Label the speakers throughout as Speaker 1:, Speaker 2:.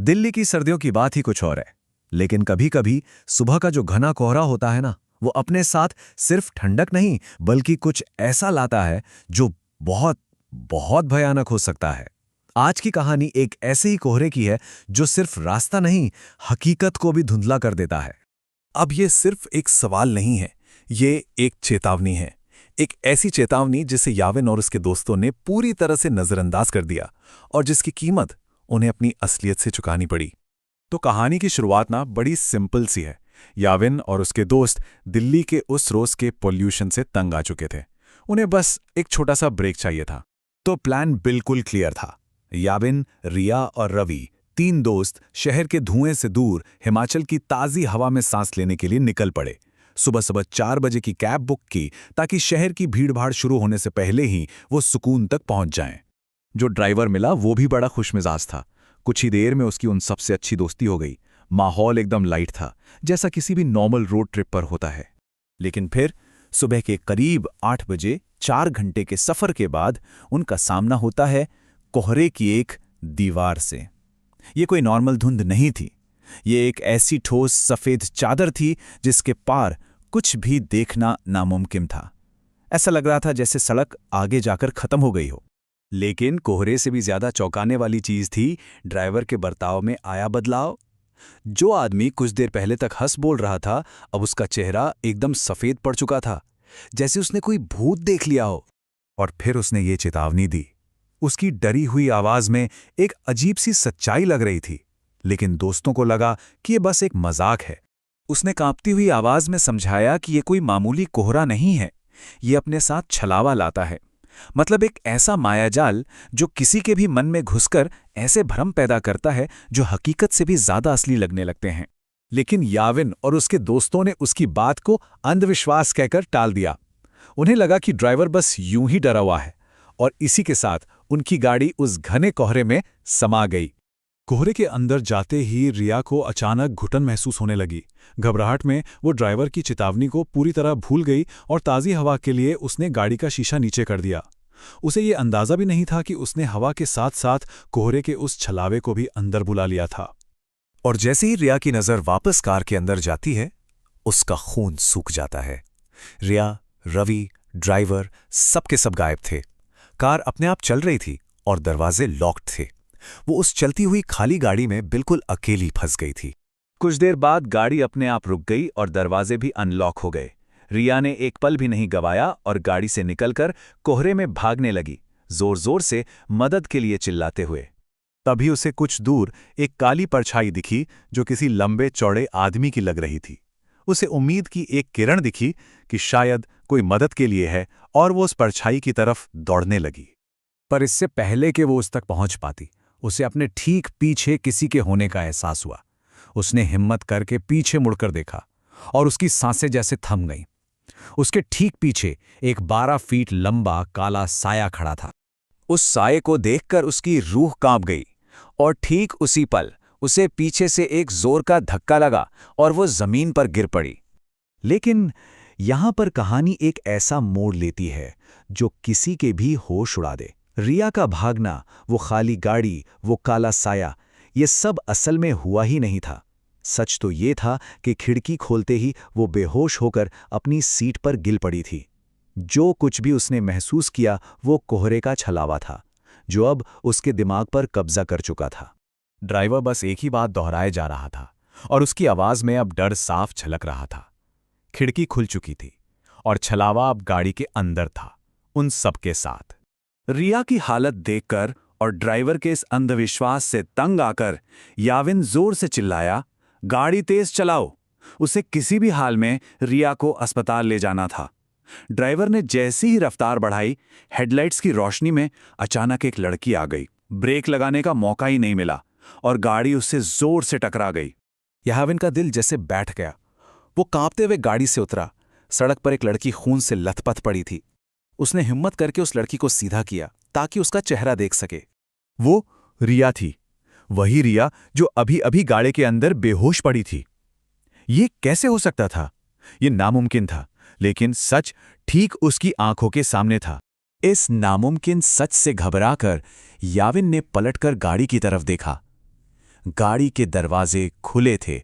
Speaker 1: दिल्ली की सर्दियों की बात ही कुछ और है। लेकिन कभी कभी सुबह का जो घना कोहरा होता है ना, वो अपने साथ सिर्फ ठंडक नहीं बल्कि कुछ ऐसा लाता है जो बहुत बहुत भयानक हो सकता है। आज की कहानी एक ऐसे ही कोहरे की है जो सिर्फ रास्ता नहीं, हकीकत को भी धुंधला कर देता है।
Speaker 2: अब ये सिर्फ एक सवाल नहीं है, ये एक चेतावनी है। एक ऐसी चेतावनी जिसे याविन और उसके दोस्तों ने पूरी तरह से नजरअंदाज कर दिया और जिसकी कीमत उन्हें अपनी असलियत से चुकानी पड़ी। तो कहानी की शुरुआत ना बड़ी सिंपल सी है। याविन और उसके दोस्त दिल्ली के उस रोज के पोल्यूशन से तंग आ चुके थे। उन्हें बस एक छोटा सा ब्रेक चाहिए था।
Speaker 1: तो प्लान बिल्कुल क्लियर था। याविन, रिया और रवि, तीन दोस्त शहर के धुएं से दूर हिमाचल की ताजी हवा में सांस लेने के लिए निकल पड़े। सुबह सुबह 4 बजे की कैब बुक की ताकि शहर की भीड़भाड़ शुरू होने से पहले ही वो सुकून तक पहुंच जाएं। जो ड्राइवर मिला वो भी बड़ा खुशमिजाज था। कुछ ही देर में उसकी उन सबसे अच्छी दोस्ती हो गई। माहौल एकदम लाइट था, जैसा किसी भी नॉर्मल रोड ट्रिप पर होता है। लेकिन फिर सुबह के करीब 8 बजे 4 घंटे के सफर के बाद उनका सामना होता है कोहरे की एक दीवार से। ये कोई नॉर्मल धुंध नहीं थी। ये एक ऐसी ठोस सफेद चादर थी जिसके पार कुछ भी देखना नामुमकिन था। ऐसा लग रहा था जैसे सड़क आगे जाकर खत्म हो गई हो। लेकिन कोहरे से भी ज्यादा चौंकाने वाली चीज थी ड्राइवर के बर्ताव में आया बदलाव। जो आदमी कुछ देर पहले तक हंस बोल रहा था, अब उसका चेहरा एकदम सफेद पड़ चुका था, जैसे उसने कोई भूत देख लिया हो।
Speaker 2: और फिर उसने ये चेतावनी दी। उसकी डरी हुई आवाज में एक अजीब सी सच्चाई लग रही थी, लेकिन दोस्तों को लगा कि ये बस एक मजाक है। उसने कांपती हुई आवाज में समझाया कि ये कोई मामूली कोहरा नहीं है, ये अपने साथ छलावा लाता है। मतलब एक ऐसा मायाजाल जो किसी के भी मन में घुसकर ऐसे भ्रम पैदा करता है जो हकीकत से भी ज्यादा असली लगने लगते हैं। लेकिन याविन और उसके दोस्तों ने उसकी बात को अंधविश्वास कहकर टाल दिया। उन्हें लगा कि ड्राइवर बस यूं ही डरा हुआ है, और इसी के साथ उनकी गाड़ी उस घने कोहरे में समा गई। कोहरे के अंदर जाते ही रिया को अचानक घुटन महसूस होने लगी। घबराहट में वो ड्राइवर की चेतावनी को पूरी तरह भूल गई और ताज़ी हवा के लिए उसने गाड़ी का शीशा नीचे कर दिया। उसे ये अंदाज़ा भी नहीं था कि उसने हवा के साथ साथ कोहरे के उस छलावे को भी अंदर बुला लिया था।
Speaker 1: और जैसे ही रिया की नज़र वापस कार के अंदर जाती है, उसका खून सूख जाता है। रिया, रवि, ड्राइवर सबके सब गायब थे। कार अपने आप चल रही थी और दरवाजे लॉक्ड थे। वो उस चलती हुई खाली गाड़ी में बिल्कुल अकेली फंस गई थी। कुछ देर बाद गाड़ी अपने आप रुक गई और दरवाजे भी अनलॉक हो गए। रिया ने एक पल भी नहीं गवाया और गाड़ी से निकलकर कोहरे में भागने लगी, जोर जोर से मदद के लिए चिल्लाते हुए।
Speaker 2: तभी उसे कुछ दूर एक काली परछाई दिखी जो किसी लंबे चौड़े आदमी की लग रही थी। उसे उम्मीद की एक किरण दिखी कि शायद कोई मदद के लिए है, और वो उस परछाई की तरफ दौड़ने लगी।
Speaker 1: पर इससे पहले कि वो उस तक पहुंच पाती, उसे अपने ठीक पीछे किसी के होने का एहसास हुआ। उसने हिम्मत करके पीछे मुड़कर देखा और उसकी सांसें जैसे थम गईं। उसके ठीक पीछे एक 12 फीट लंबा काला साया खड़ा था। उस साये को देखकर उसकी रूह कांप गई, और ठीक उसी पल उसे पीछे से एक जोर का धक्का लगा और वो जमीन पर गिर पड़ी। लेकिन यहां पर कहानी एक ऐसा मोड़ लेती है जो किसी के भी होश उड़ा दे। रिया का भागना, वो खाली गाड़ी, वो काला साया, ये सब असल में हुआ ही नहीं था। सच तो ये था कि खिड़की खोलते ही वो बेहोश होकर अपनी सीट पर गिर पड़ी थी। जो कुछ भी उसने महसूस किया वो कोहरे का छलावा था, जो अब उसके दिमाग पर कब्जा कर चुका था। ड्राइवर बस एक ही बात दोहराए जा रहा था, और उसकी आवाज में अब डर साफ झलक रहा था। खिड़की खुल चुकी थी और छलावा अब गाड़ी के अंदर था, उन सबके साथ। रिया की हालत देखकर और ड्राइवर के इस अंधविश्वास से तंग आकर याविन जोर से चिल्लाया, गाड़ी तेज चलाओ, उसे किसी भी हाल में रिया को अस्पताल ले जाना था। ड्राइवर ने जैसी ही रफ्तार बढ़ाई, हेडलाइट्स की रोशनी में अचानक एक लड़की आ गई। ब्रेक लगाने का मौका ही नहीं मिला और गाड़ी उससे जोर से टकरा गई। याविन का दिल जैसे बैठ गया। वो कांपते हुए गाड़ी से उतरा। सड़क पर एक लड़की खून से लथपथ पड़ी थी। उसने हिम्मत करके उस लड़की को सीधा किया ताकि उसका चेहरा देख सके।
Speaker 2: वो रिया थी, वही रिया जो अभी अभी गाड़ी के अंदर बेहोश पड़ी थी। ये कैसे हो सकता था? ये नामुमकिन था, लेकिन सच ठीक उसकी आंखों के सामने था।
Speaker 1: इस नामुमकिन सच से घबराकर याविन ने पलटकर गाड़ी की तरफ देखा।
Speaker 2: गाड़ी के दरवाजे खुले थे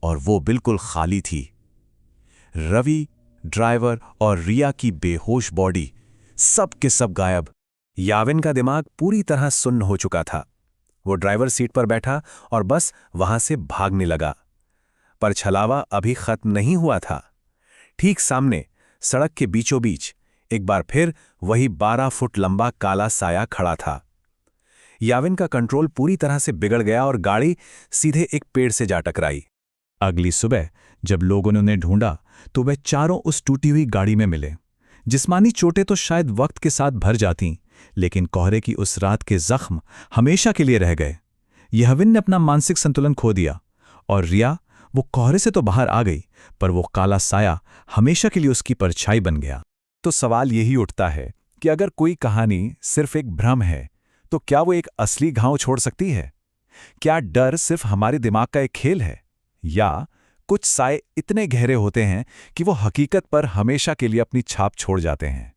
Speaker 2: और वो बिल्कुल खाली थी। रवि, ड्राइवर और रिया की बेहोश बॉडी सब के सब गायब। याविन का दिमाग पूरी तरह सुन्न हो चुका था। वो ड्राइवर सीट पर बैठा और बस वहां से भागने लगा। पर छलावा अभी खत्म नहीं हुआ था। ठीक सामने सड़क के बीचों बीच एक बार फिर वही 12 फुट लंबा काला साया खड़ा था। याविन का कंट्रोल पूरी तरह से बिगड़ गया और गाड़ी सीधे एक पेड़ से जा टकराई।
Speaker 1: अगली सुबह जब लोगों ने उन्हें ढूंढा तो वे चारों उस टूटी हुई गाड़ी में मिले। जिस्मानी चोटें तो शायद वक्त के साथ भर जातीं, लेकिन कोहरे की उस रात के जख्म हमेशा के लिए रह गए। याविन ने अपना मानसिक संतुलन खो दिया और रिया, वो कोहरे से तो बाहर आ गई, पर वो काला साया हमेशा के लिए उसकी परछाई बन गया।
Speaker 2: तो सवाल यही उठता है कि अगर कोई कहानी सिर्फ एक भ्रम है, तो क्या वो एक असली घाव छोड़ सकती है? क्या डर सिर्फ हमारे दिमाग का एक खेल है, या कुछ साए इतने गहरे होते हैं कि वो हकीकत पर हमेशा के लिए अपनी छाप छोड़ जाते हैं?